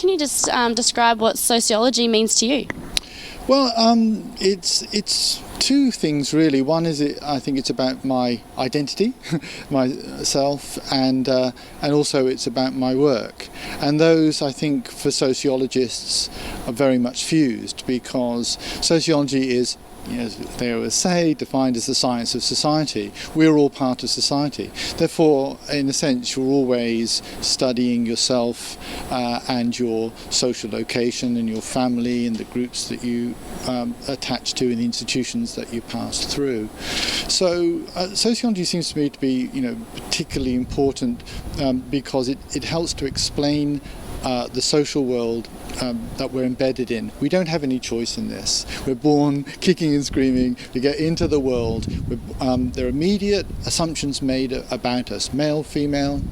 can you just describe what sociology means to you? Well, it's two things really. One is I think it's about my identity, myself, and also it's about my work. And those, I think, for sociologists are very much fused, because sociology is, as they always say, defined as the science of society. We're all part of society. Therefore, in a sense, you're always studying yourself and your social location and your family and the groups that you attach to and the institutions that you pass through. So sociology seems to me to be, particularly important because it helps to explain the social world that we're embedded in. We don't have any choice in this. We're born kicking and screaming. We get into the world. There are immediate assumptions made about us: male, female,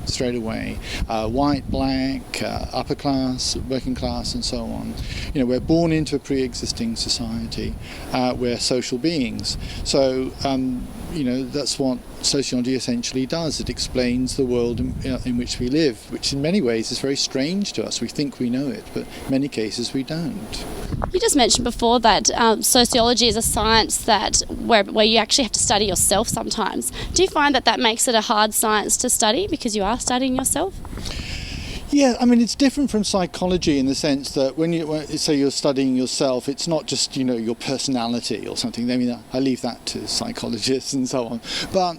straight away, white, black, upper class, working class, and so on. We're born into a pre-existing society. We're social beings. So that's what sociology essentially does. It explains the world in which we live, which in many ways is very strange to us. We think we know it, but in many cases we don't. You just mentioned before that sociology is a science where you actually have to study yourself sometimes. Do you find that makes it a hard science to study because you are studying yourself? Yeah, it's different from psychology in the sense that when you say you're studying yourself, it's not just your personality or something. I leave that to psychologists and so on. But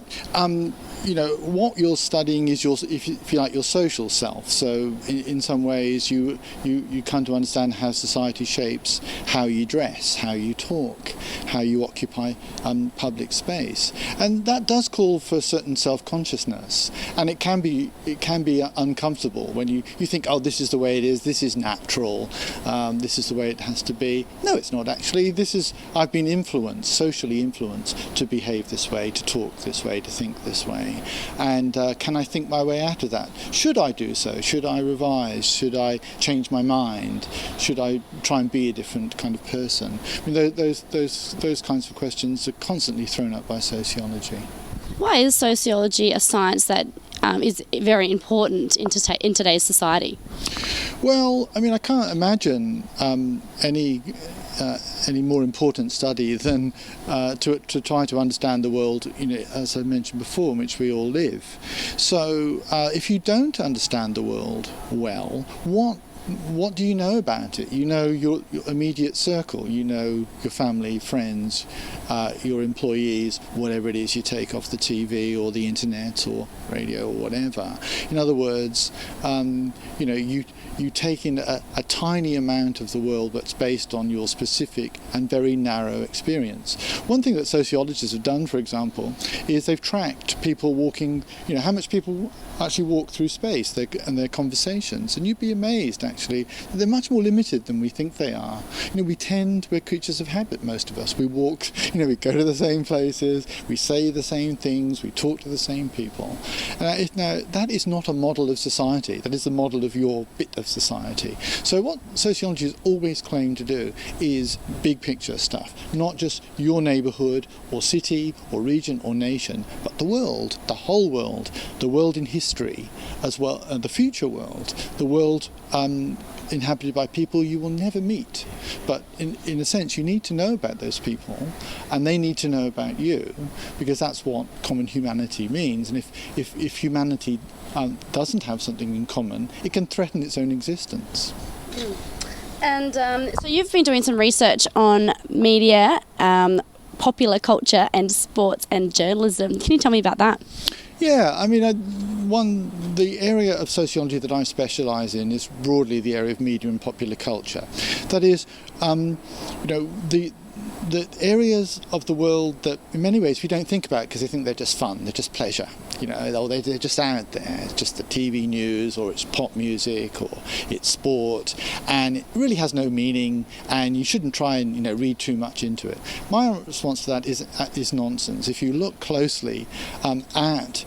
what you're studying is if you like, your social self. So in some ways you come to understand how society shapes how you dress, how you talk, how you occupy public space, and that does call for a certain self-consciousness, and it can be uncomfortable when you think, oh, this is the way it is, this is natural, this is the way it has to be. No, it's not actually. I've been socially influenced to behave this way, to talk this way, to think this way. And can I think my way out of that? Should I do so? Should I revise? Should I change my mind? Should I try and be a different kind of person? Those kinds of questions are constantly thrown up by sociology. Why is sociology a science that is very important in today's society? Well, I can't imagine any more important study than to try to understand the world, as I mentioned before, in which we all live. So if you don't understand the world well, what do you know about it? You know your immediate circle, your family, friends, your employees, whatever it is you take off the TV or the internet or radio or whatever. In other words, you take in a tiny amount of the world that's based on your specific and very narrow experience. One thing that sociologists have done, for example, is they've tracked people walking, how much people actually walk through space and their conversations, and you'd be amazed actually that they're much more limited than we think they are. We're creatures of habit, most of us. We walk, we go to the same places, we say the same things, we talk to the same people. Now that is not a model of society. That is the model of your bit of society. So what sociology has always claimed to do is big picture stuff, not just your neighbourhood or city or region or nation, but the world, the whole world, the world in history as well, the future world, the world inhabited by people you will never meet. But in a sense, you need to know about those people, and they need to know about you, because that's what common humanity means. And if humanity doesn't have something in common, it can threaten its own existence. And so you've been doing some research on media, popular culture, and sports and journalism. Can you tell me about that? Yeah, the area of sociology that I specialise in is broadly the area of media and popular culture. That is, the areas of the world that in many ways we don't think about because they think they're just fun, they're just pleasure, they're just out there. It's just the TV news, or it's pop music, or it's sport, and it really has no meaning, and you shouldn't try and read too much into it. My response to that is nonsense. If you look closely at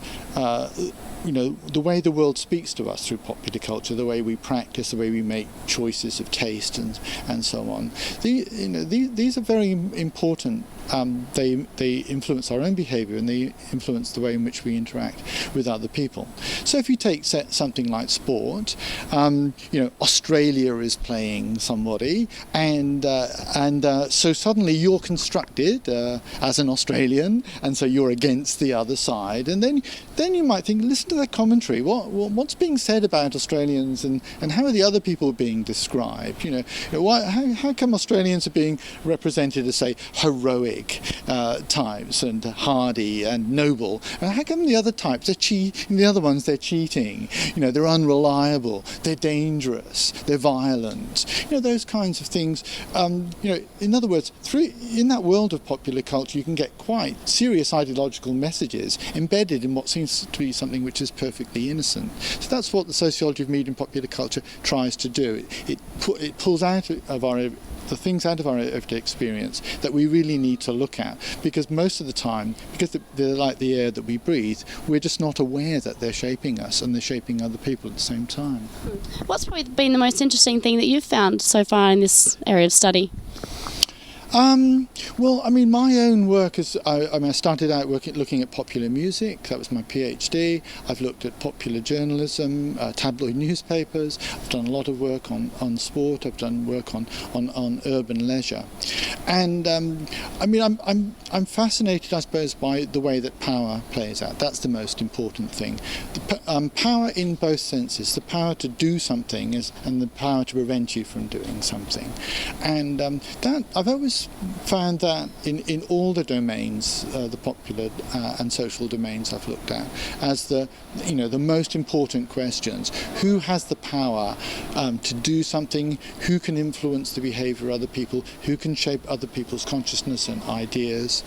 the way the world speaks to us through popular culture, the way we practice, the way we make choices of taste and so on. These are very important. They influence our own behaviour, and they influence the way in which we interact with other people. So if you take something like sport, Australia is playing somebody, and so suddenly you're constructed as an Australian, and so you're against the other side, and then you might think, listen to that commentary. What's being said about Australians, and how are the other people being described? How come Australians are being represented as, say, heroic types and hardy and noble, and how come the other types the other ones they're cheating, they're unreliable, they're dangerous, they're violent, those kinds of things. In other words, in that world of popular culture, you can get quite serious ideological messages embedded in what seems to be something which is perfectly innocent. So that's what the sociology of media and popular culture tries to do. It pulls out of the things out of our everyday experience that we really need to look at, because most of the time, because they're like the air that we breathe, we're just not aware that they're shaping us, and they're shaping other people at the same time. What's probably been the most interesting thing that you've found so far in this area of study? My own work is, I started out looking at popular music. That was my PhD. I've looked at popular journalism, tabloid newspapers. I've done a lot of work on sport. I've done work on urban leisure. And I'm fascinated, I suppose, by the way that power plays out. That's the most important thing. Power in both senses, the power to do something and the power to prevent you from doing something. And that I've always found that in all the domains, the popular and social domains I've looked at, as the most important questions. Who has the power to do something? Who can influence the behaviour of other people? Who can shape other people's consciousness and ideas?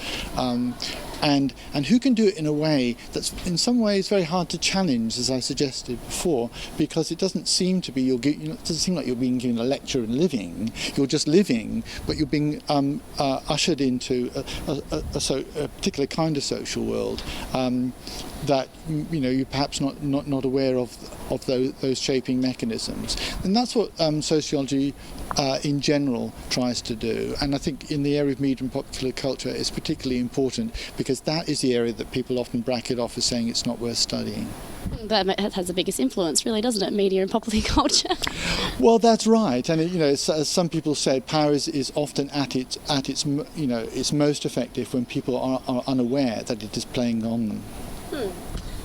And who can do it in a way that's in some ways very hard to challenge, as I suggested before, because it doesn't seem to be it doesn't seem like you're being given a lecture and living. You're just living, but you're being ushered into a particular kind of social world that you're perhaps not aware of those shaping mechanisms. And that's what sociology in general tries to do. And I think in the area of media and popular culture it's particularly important, because that is the area that people often bracket off as saying it's not worth studying. That has the biggest influence, really, doesn't it? Media and popular culture. Well, that's right, and as some people say, power is often at its most effective when people are unaware that it is playing on them.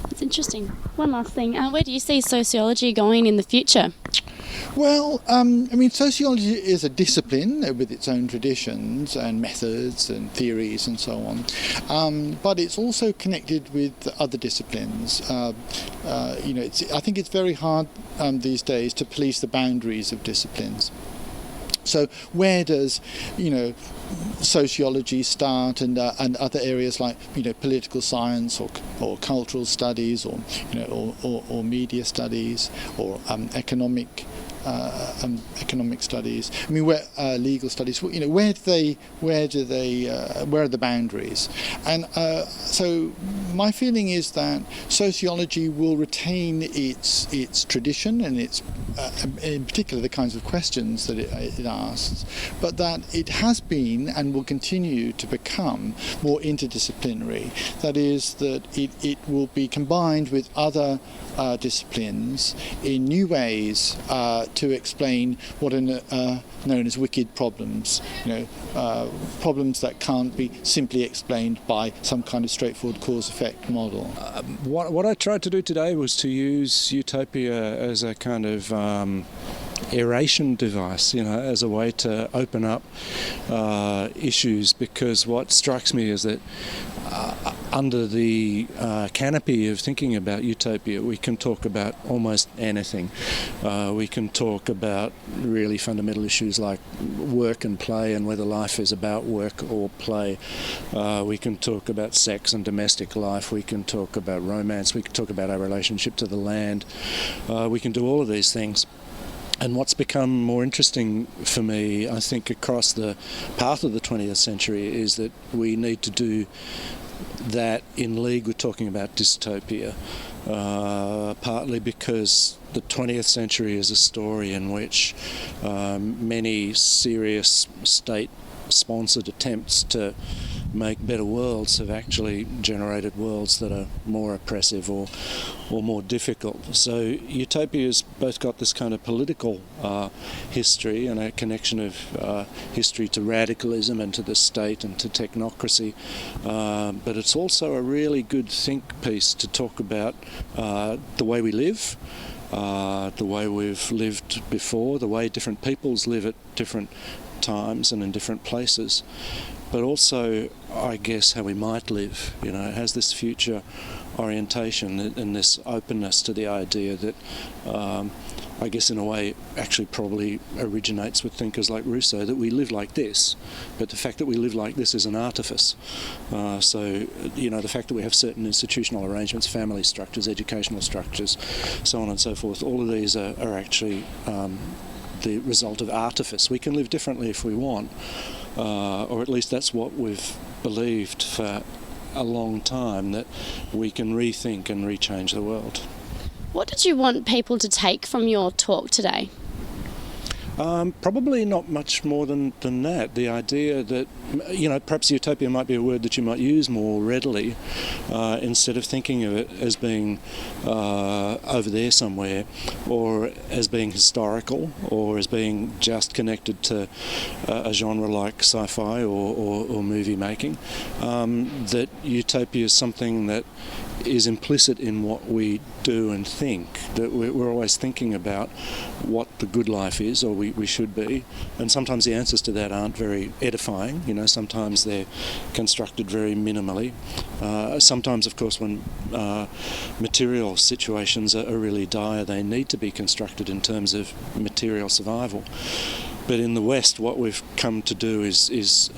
That's interesting. One last thing, where do you see sociology going in the future? Well, sociology is a discipline with its own traditions and methods and theories and so on, but it's also connected with other disciplines. I think it's very hard these days to police the boundaries of disciplines. So where does, sociology start, and other areas like, political science or cultural studies or media studies or economic studies. Where legal studies. Where are the boundaries? And so my feeling is that sociology will retain its tradition and its, in particular, the kinds of questions that it asks, but that it has been and will continue to become more interdisciplinary. That is, that it will be combined with other disciplines in new ways to explain what are known as wicked problems, problems that can't be simply explained by some kind of straightforward cause-effect model. What I tried to do today was to use Utopia as a kind of aeration device, as a way to open up issues, because what strikes me is that under the canopy of thinking about Utopia, we can talk about almost anything. We can talk about really fundamental issues like work and play, and whether life is about work or play. We can talk about sex and domestic life. We can talk about romance. We can talk about our relationship to the land. We can do all of these things. And what's become more interesting for me, I think, across the path of the 20th century is that we need to do that in league with talking about dystopia. partly because the 20th century is a story in which many serious state-sponsored attempts to make better worlds have actually generated worlds that are more oppressive or more difficult. So Utopia's both got this kind of political history and a connection of history to radicalism and to the state and to technocracy, but it's also a really good think piece to talk about the way we live, the way we've lived before, the way different peoples live at different times and in different places, but also, I guess, how we might live. You know, it has this future orientation and this openness to the idea that, I guess in a way, actually probably originates with thinkers like Rousseau, that we live like this, but the fact that we live like this is an artifice. So, you know, the fact that we have certain institutional arrangements, family structures, educational structures, so on and so forth, all of these are actually the result of artifice. We can live differently if we want, or at least that's what we've believed for a long time, that we can rethink and rechange the world. What did you want people to take from your talk today? Probably not much more than that. The idea that, you know, perhaps utopia might be a word that you might use more readily instead of thinking of it as being over there somewhere, or as being historical, or as being just connected to a genre like sci-fi or movie making. That utopia is something that is implicit in what we do and think, that we're always thinking about what the good life is, or we should be, and sometimes the answers to that aren't very edifying. You know, sometimes they're constructed very minimally. Sometimes, of course, when material situations are really dire, they need to be constructed in terms of material survival. But in the West, what we've come to do is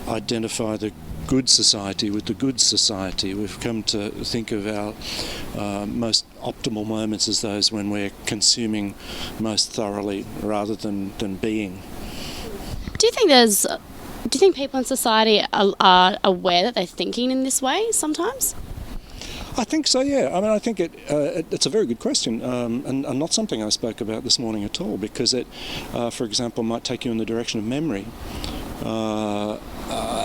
identify the good society with the good society. We've come to think of our most optimal moments as those when we're consuming most thoroughly rather than being. Do you think people in society are aware that they're thinking in this way sometimes? I think so, yeah. I mean, I think it's a very good question, and not something I spoke about this morning at all, because it, for example, might take you in the direction of memory.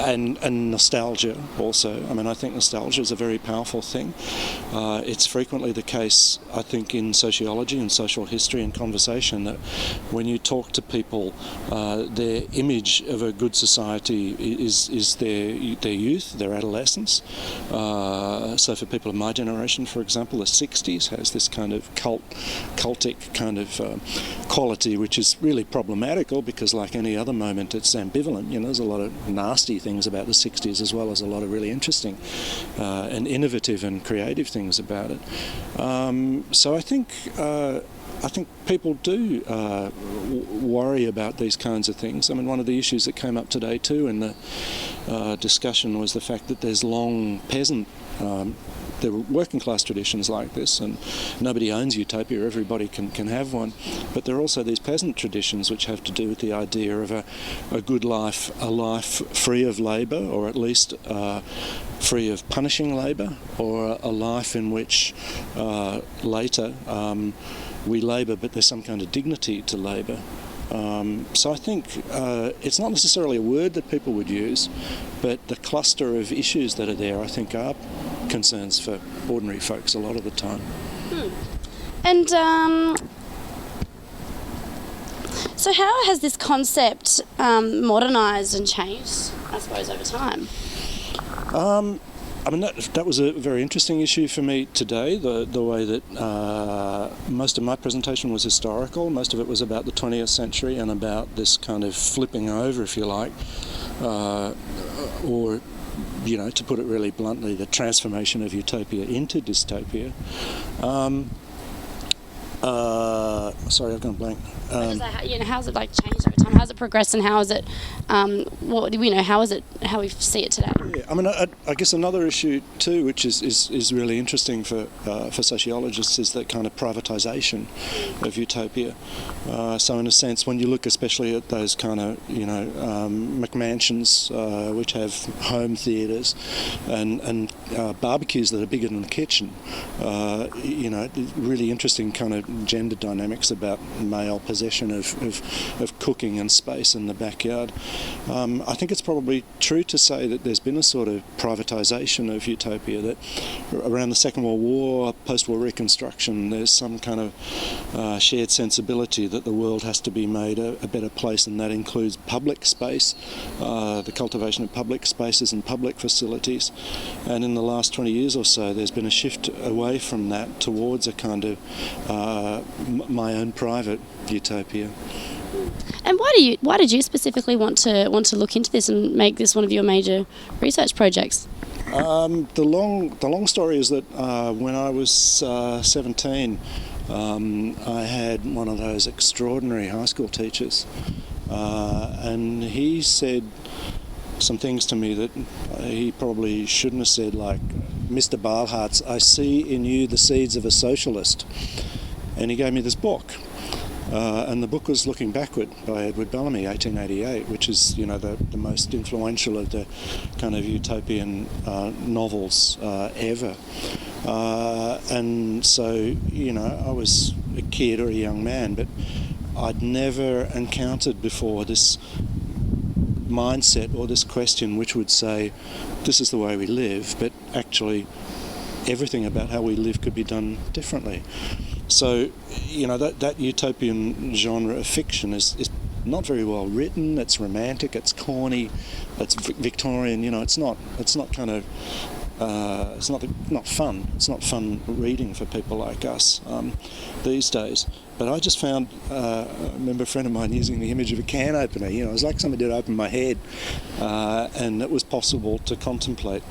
And nostalgia also. I mean, I think nostalgia is a very powerful thing. It's frequently the case, I think, in sociology and social history and conversation, that when you talk to people, their image of a good society is their youth, their adolescence. So for people of my generation, for example, the 60s has this kind of cultic kind of quality, which is really problematical because, like any other moment, it's ambivalent. You know, there's a lot of nasty things about the 60s as well as a lot of really interesting and innovative and creative things about it. So I think people do worry about these kinds of things. I mean, one of the issues that came up today too in the discussion was the fact that there's long peasant there were working class traditions like this, and nobody owns utopia, everybody can have one, but there are also these peasant traditions which have to do with the idea of a good life, a life free of labour, or at least free of punishing labour, or a life in which later we labour but there's some kind of dignity to labour. So I think it's not necessarily a word that people would use, but the cluster of issues that are there, I think, are concerns for ordinary folks a lot of the time. And so how has this concept modernised and changed, I suppose, over time? I mean, that was a very interesting issue for me today, the way that most of my presentation was historical. Most of it was about the 20th century and about this kind of flipping over, if you like, or, you know, to put it really bluntly, the transformation of utopia into dystopia. Sorry, I've gone blank. How's it like changed over time? How's it progressed, and how is it? How is it? How we see it today? Yeah, I mean, I guess another issue too, which is really interesting for sociologists, is that kind of privatisation of utopia. So in a sense, when you look especially at those kind of McMansions, which have home theatres and barbecues that are bigger than the kitchen, really interesting kind of gender dynamics about male possession of cooking and space in the backyard. I think it's probably true to say that there's been a sort of privatisation of utopia, that around the Second World War, post-war reconstruction, there's some kind of shared sensibility that the world has to be made a better place, and that includes public space, the cultivation of public spaces and public facilities. And in the last 20 years or so, there's been a shift away from that towards a kind of my own private utopia. And why did you specifically want to look into this and make this one of your major research projects? The long story is that when I was 17, I had one of those extraordinary high school teachers, and he said some things to me that he probably shouldn't have said, like, "Mr. Barlhartz, I see in you the seeds of a socialist." And he gave me this book. And the book was Looking Backward by Edward Bellamy, 1888, which is, the most influential of the kind of utopian novels ever. And so, I was a kid or a young man, but I'd never encountered before this mindset or this question which would say, this is the way we live, but actually everything about how we live could be done differently. So, that utopian genre of fiction is not very well written. It's romantic. It's corny. It's Victorian. It's not kind of. It's not fun. It's not fun reading for people like us these days. But I just found, I remember a friend of mine using the image of a can opener. It was like somebody had opened my head, and it was possible to contemplate,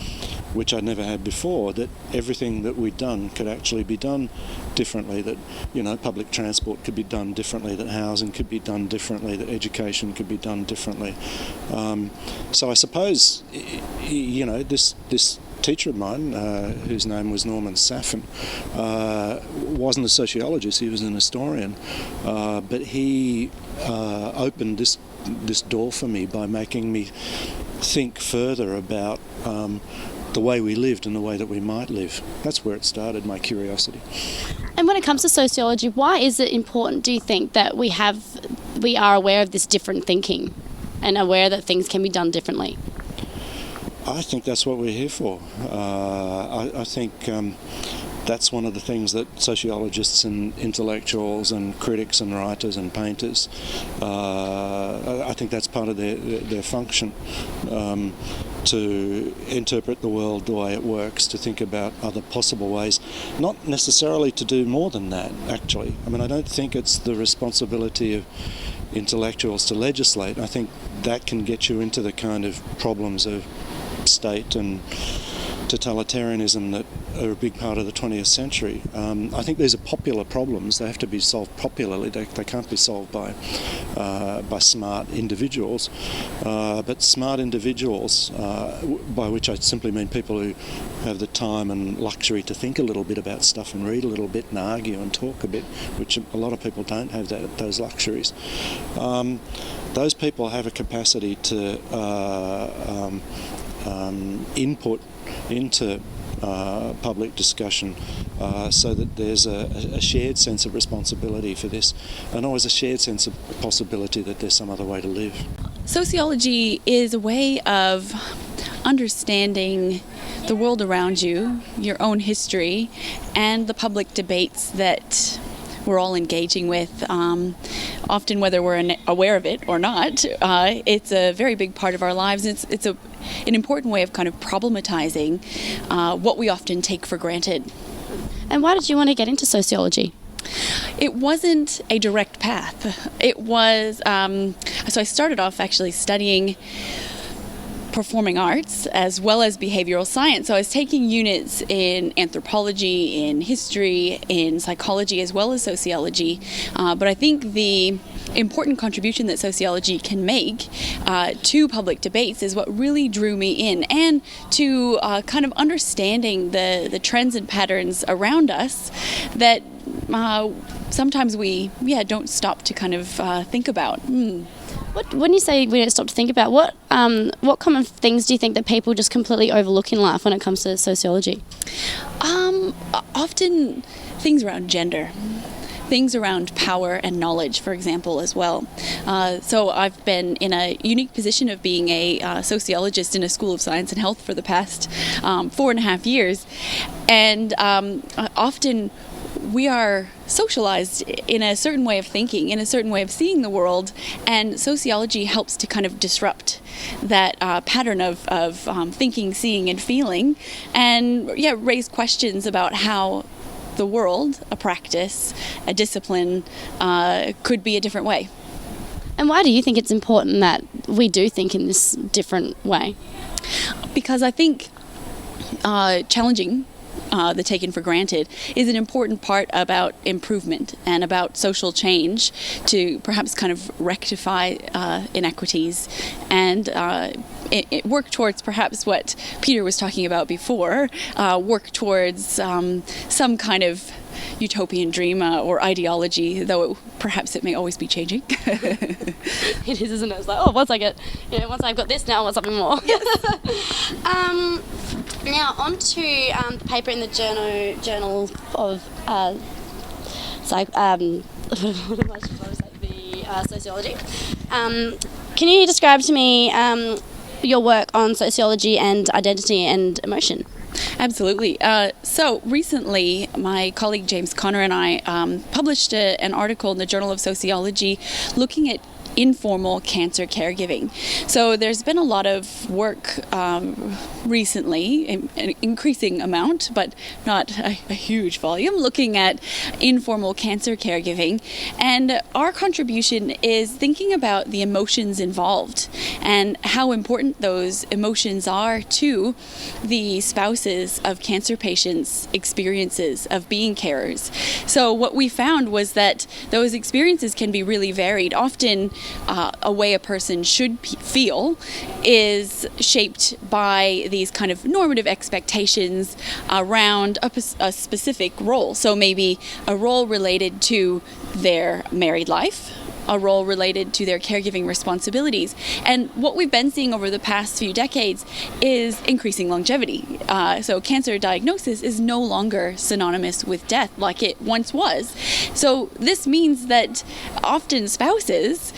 which I'd never had before, that everything that we'd done could actually be done differently, that, public transport could be done differently, that housing could be done differently, that education could be done differently. So I suppose, this teacher of mine, whose name was Norman Safin, wasn't a sociologist, he was an historian, but he opened this door for me by making me think further about the way we lived and the way that we might live. That's where it started, my curiosity. And when it comes to sociology, why is it important, do you think, that we are aware of this different thinking and aware that things can be done differently? I think that's what we're here for. I think that's one of the things that sociologists and intellectuals and critics and writers and painters, I think that's part of their function, to interpret the world the way it works, to think about other possible ways, not necessarily to do more than that, actually. I mean, I don't think it's the responsibility of intellectuals to legislate. I think that can get you into the kind of problems of state and totalitarianism that are a big part of the 20th century. I think these are popular problems. They have to be solved popularly. They can't be solved by smart individuals. But smart individuals, by which I simply mean people who have the time and luxury to think a little bit about stuff and read a little bit and argue and talk a bit, which a lot of people don't have those luxuries. Those people have a capacity to input into public discussion, so that there's a shared sense of responsibility for this, and always a shared sense of possibility that there's some other way to live. Sociology is a way of understanding the world around you, your own history, and the public debates that we're all engaging with. Often, whether we're aware of it or not, it's a very big part of our lives. It's an important way of kind of problematizing what we often take for granted. And why did you want to get into sociology? It wasn't a direct path. It was, so I started off actually studying performing arts as well as behavioral science. So I was taking units in anthropology, in history, in psychology, as well as sociology. But I think the important contribution that sociology can make to public debates is what really drew me in, and to kind of understanding the trends and patterns around us that sometimes we don't stop to kind of think about. When you say we don't stop to think about, what common things do you think that people just completely overlook in life when it comes to sociology? Often things around gender. Things around power and knowledge, for example, as well. So I've been in a unique position of being a sociologist in a school of science and health for the past 4.5 years. And often we are socialized in a certain way of thinking, in a certain way of seeing the world, and sociology helps to kind of disrupt that pattern of thinking, seeing, and feeling, and raise questions about how the world, a practice, a discipline, could be a different way. And why do you think it's important that we do think in this different way? Because I think challenging the taken for granted is an important part about improvement and about social change, to perhaps kind of rectify inequities and work towards perhaps what Peter was talking about before, work towards some kind of utopian dream or ideology, though perhaps it may always be changing. It is, isn't it? It's like, once I've got this, now I want something more. Yes. Now, on to the paper in the Journal of Sociology. Can you describe to me your work on sociology and identity and emotion? Absolutely. So recently, my colleague James Connor and I published an article in the Journal of Sociology looking at informal cancer caregiving. So there's been a lot of work recently, an increasing amount, but not a huge volume, looking at informal cancer caregiving. And our contribution is thinking about the emotions involved and how important those emotions are to the spouses of cancer patients' experiences of being carers. So what we found was that those experiences can be really varied. Often a way a person should feel is shaped by these kind of normative expectations around a specific role. So maybe a role related to their married life, a role related to their caregiving responsibilities. And what we've been seeing over the past few decades is increasing longevity. So cancer diagnosis is no longer synonymous with death like it once was. So this means that often spouses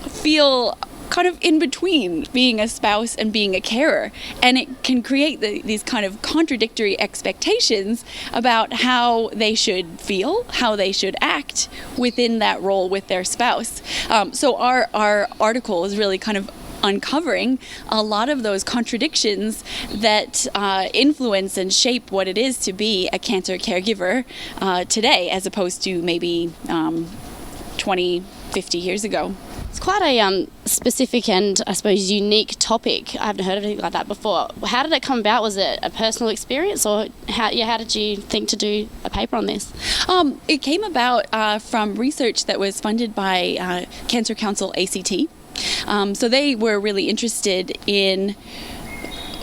feel kind of in between being a spouse and being a carer, and it can create these kind of contradictory expectations about how they should feel, how they should act within that role with their spouse. So our article is really kind of uncovering a lot of those contradictions that influence and shape what it is to be a cancer caregiver today, as opposed to maybe 20, 50 years ago. It's quite a specific and, I suppose, unique topic. I haven't heard of anything like that before. How did it come about? Was it a personal experience, or how did you think to do a paper on this? It came about from research that was funded by Cancer Council ACT. So they were really interested in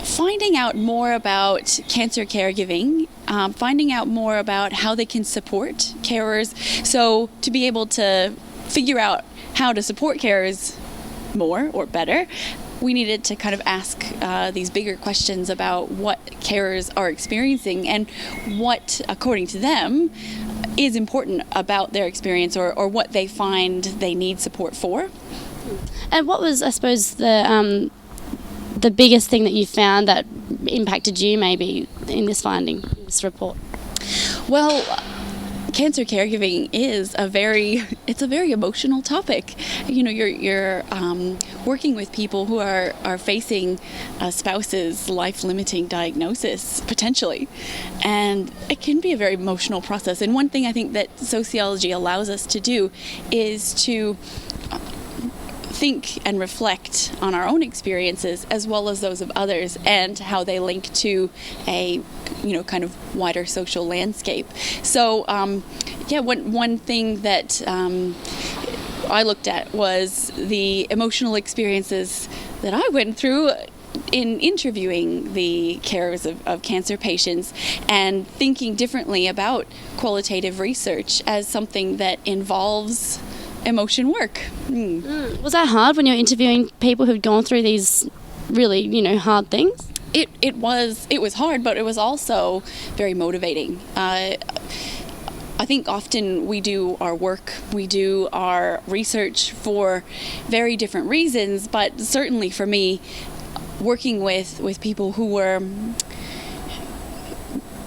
finding out more about cancer caregiving, finding out more about how they can support carers. So to be able to figure out how to support carers more or better, we needed to kind of ask these bigger questions about what carers are experiencing and what, according to them, is important about their experience or what they find they need support for. And what was, I suppose, the biggest thing that you found that impacted you maybe in this finding, in this report? Well, cancer caregiving is a very emotional topic. You know, you're working with people who are facing a spouse's life-limiting diagnosis, potentially. And it can be a very emotional process. And one thing I think that sociology allows us to do is to think and reflect on our own experiences as well as those of others, and how they link to a kind of wider social landscape. So one thing that I looked at was the emotional experiences that I went through in interviewing the carers of cancer patients, and thinking differently about qualitative research as something that involves emotion work. Was that hard when you're interviewing people who'd gone through these really, hard things? It was hard, but it was also very motivating. I think often we do our work, we do our research for very different reasons, but certainly for me, working with people who were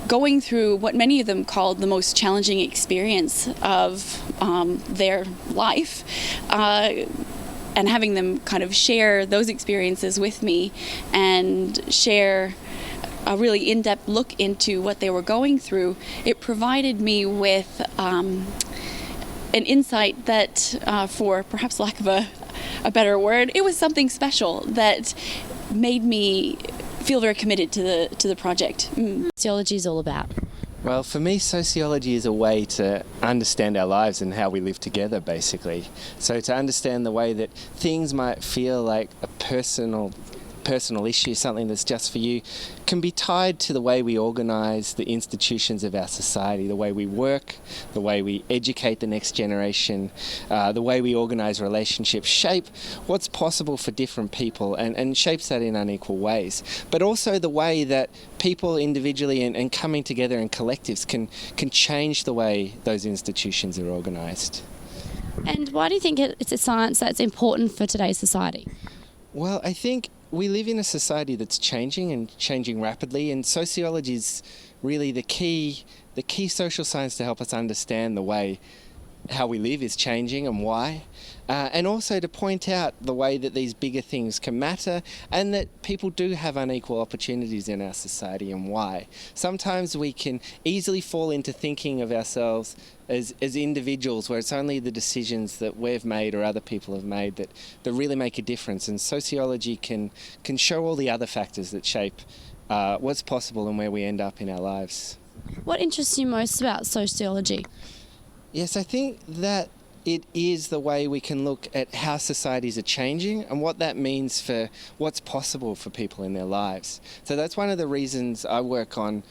going through what many of them called the most challenging experience of their life, and having them kind of share those experiences with me and share a really in-depth look into what they were going through, it provided me with an insight that, for perhaps lack of a better word, it was something special that made me feel very committed to the project. Sociology is all about. Well, for me, sociology is a way to understand our lives and how we live together, basically. So to understand the way that things might feel like a personal issue, something that's just for you, can be tied to the way we organise the institutions of our society, the way we work, the way we educate the next generation, the way we organise relationships, shape what's possible for different people and shapes that in unequal ways. But also the way that people individually and coming together in collectives can change the way those institutions are organised. And why do you think it's a science that's important for today's society? Well, I think we live in a society that's changing and changing rapidly, and sociology is really the key social science to help us understand the way how we live is changing and why, and also to point out the way that these bigger things can matter and that people do have unequal opportunities in our society and why. Sometimes we can easily fall into thinking of ourselves as individuals where it's only the decisions that we've made or other people have made that really make a difference, and sociology can show all the other factors that shape what's possible and where we end up in our lives. What interests you most about sociology? Yes, I think that it is the way we can look at how societies are changing and what that means for what's possible for people in their lives. So that's one of the reasons I work on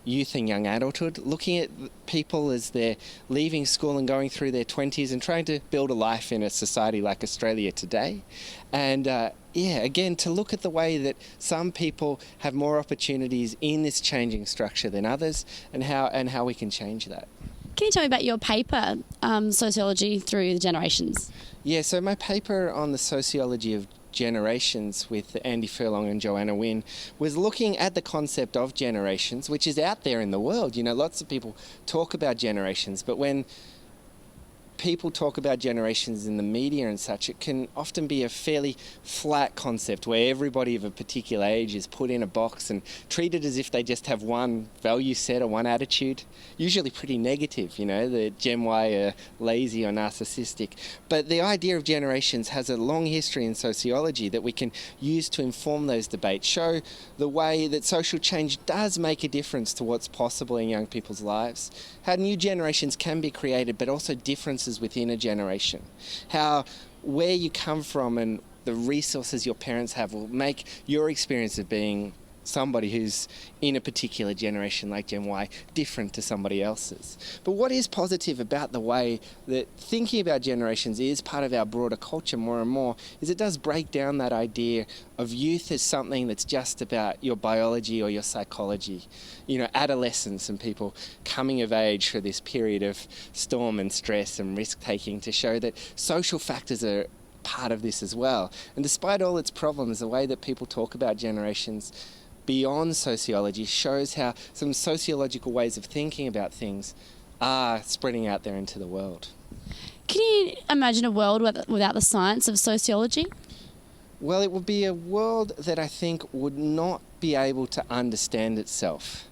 youth and young adulthood, looking at people as they're leaving school and going through their 20s and trying to build a life in a society like Australia today. And again, to look at the way that some people have more opportunities in this changing structure than others, and how we can change that. Can you tell me about your paper, Sociology Through the Generations? Yeah, so my paper on the sociology of generations with Andy Furlong and Joanna Wynne was looking at the concept of generations, which is out there in the world. Lots of people talk about generations, but when people talk about generations in the media and such, it can often be a fairly flat concept where everybody of a particular age is put in a box and treated as if they just have one value set or one attitude, usually pretty negative, the Gen Y are lazy or narcissistic. But the idea of generations has a long history in sociology that we can use to inform those debates, show the way that social change does make a difference to what's possible in young people's lives, how new generations can be created, but also differences within a generation, how where you come from and the resources your parents have will make your experience of being somebody who's in a particular generation like Gen Y different to somebody else's. But what is positive about the way that thinking about generations is part of our broader culture more and more is it does break down that idea of youth as something that's just about your biology or your psychology. Adolescence and people coming of age for this period of storm and stress and risk-taking, to show that social factors are part of this as well. And despite all its problems, the way that people talk about generations beyond sociology shows how some sociological ways of thinking about things are spreading out there into the world. Can you imagine a world without the science of sociology? Well, it would be a world that I think would not be able to understand itself.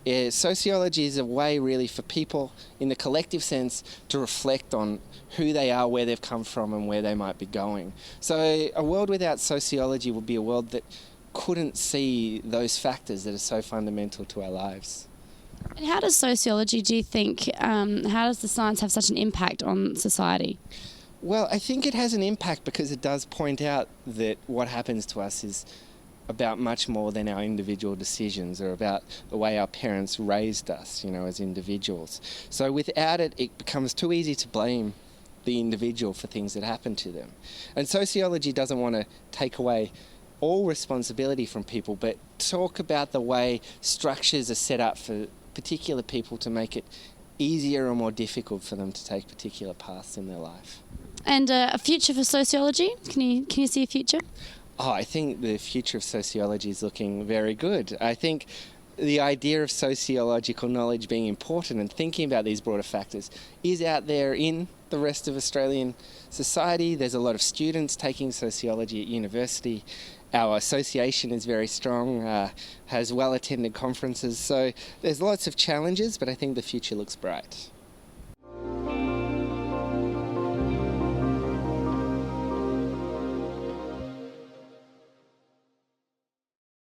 Sociology is a way really for people in the collective sense to reflect on who they are, where they've come from and where they might be going. So a world without sociology would be a world that couldn't see those factors that are so fundamental to our lives. And how does sociology, do you think, how does the science have such an impact on society? Well, I think it has an impact because it does point out that what happens to us is about much more than our individual decisions or about the way our parents raised us, as individuals. So without it, it becomes too easy to blame the individual for things that happen to them. And sociology doesn't want to take away all responsibility from people, but talk about the way structures are set up for particular people to make it easier or more difficult for them to take particular paths in their life. And a future for sociology? Can you see a future? Oh, I think the future of sociology is looking very good. I think the idea of sociological knowledge being important and thinking about these broader factors is out there in the rest of Australian society. There's a lot of students taking sociology at university. Our association is very strong, has well-attended conferences. So there's lots of challenges, but I think the future looks bright.